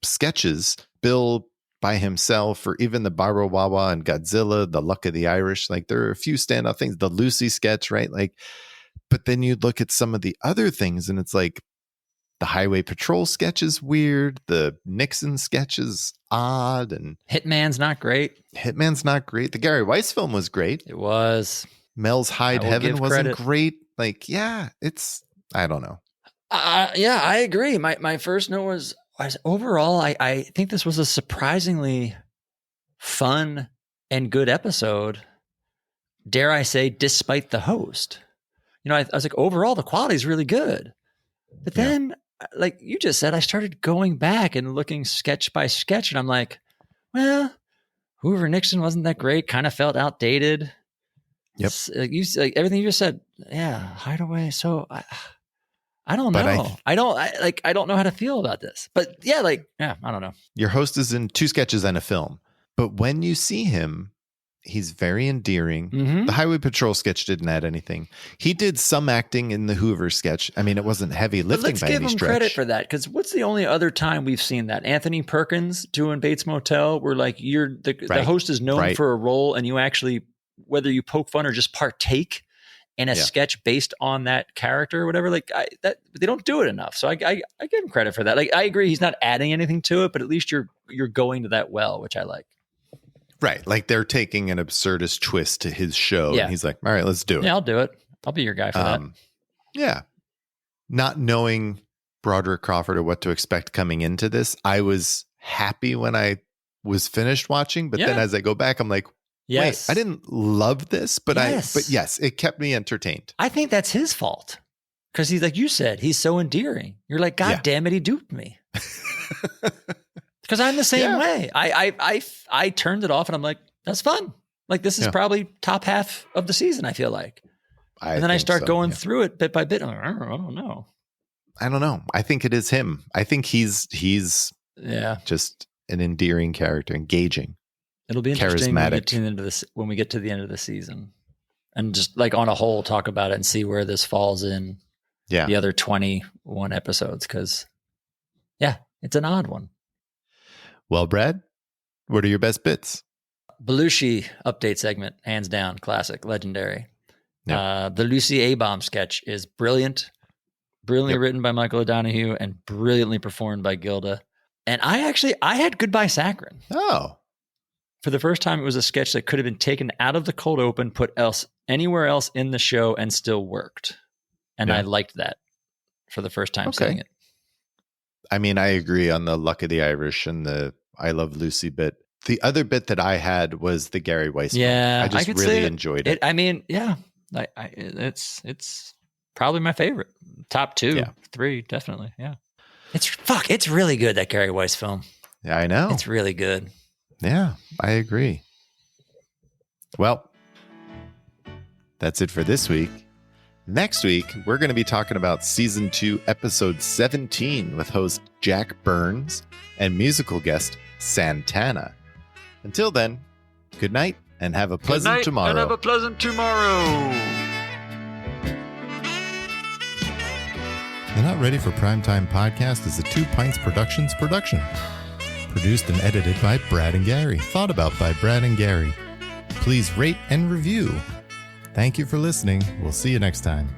sketches, Bill by himself, or even the Barrow Wawa and Godzilla, the Luck of the Irish, like there are a few standout things. The Lucy sketch, right? Like, but then you look at some of the other things, and it's like the Highway Patrol sketch is weird. The Nixon sketch is odd, and Hitman's not great. The Gary Weis film was great. It was. Mel's Hide Heaven wasn't great. Like, I don't know. I agree. My first note was overall, I think this was a surprisingly fun and good episode. Dare I say, despite the host. You know, I was like, overall, the quality is really good. But then, like you just said, I started going back and looking sketch by sketch, and I'm like, well, Hoover Nixon wasn't that great. Kind of felt outdated. Yep. Everything you just said. Yeah, Hideaway. So I don't know. I don't know how to feel about this. But I don't know. Your host is in 2 sketches and a film. But when you see him, he's very endearing. Mm-hmm. The Highway Patrol sketch didn't add anything. He did some acting in the Hoover sketch. I mean, it wasn't heavy lifting by any stretch. Let's give him credit for that, because what's the only other time we've seen that? Anthony Perkins doing Bates Motel, where like the host is known for a role, and you actually, whether you poke fun or just partake in a sketch based on that character or whatever, like they don't do it enough. So I give him credit for that. Like I agree, he's not adding anything to it, but at least you're going to that well, which I like. Right. Like they're taking an absurdist twist to his show. Yeah. And he's like, all right, let's do it. Yeah, I'll do it. I'll be your guy for that. Yeah. Not knowing Broderick Crawford or what to expect coming into this. I was happy when I was finished watching, but then as I go back, I'm like, yes, wait, I didn't love this, but yes, it kept me entertained. I think that's his fault. Because he's like you said, he's so endearing. You're like, God damn it, he duped me. Because I'm the same way. I turned it off and I'm like, that's fun. Like this is probably top half of the season, I feel like. And then I start going through it bit by bit. I'm like, I don't know. I don't know. I think it is him. I think he's just an endearing character, engaging. It'll be interesting when we get to the end of the season. And just like on a whole, talk about it and see where this falls in the other 21 episodes. Because, it's an odd one. Well, Brad, what are your best bits? Belushi update segment, hands down, classic, legendary. The Lucy A-Bomb sketch is brilliantly written by Michael O'Donoghue and brilliantly performed by Gilda. And I had Goodbye Saccharin. Oh. For the first time, it was a sketch that could have been taken out of the cold open, put anywhere else in the show and still worked. And I liked that for the first time seeing it. I mean, I agree on the Luck of the Irish and the I Love Lucy bit. The other bit that I had was the Gary Weis. Yeah, I just really enjoyed it. I mean, it's probably my favorite. Top 2, 3, definitely. Yeah, it's really good, that Gary Weis film. Yeah, I know. It's really good. Yeah, I agree. Well, that's it for this week. Next week, we're going to be talking about season 2, episode 17 with host Jack Burns and musical guest Santana. Until then, good night and have a pleasant tomorrow. And have a pleasant tomorrow. The Not Ready for Primetime podcast is a 2 Pints Productions production. Produced and edited by Brad and Gary. Thought about by Brad and Gary. Please rate and review. Thank you for listening. We'll see you next time.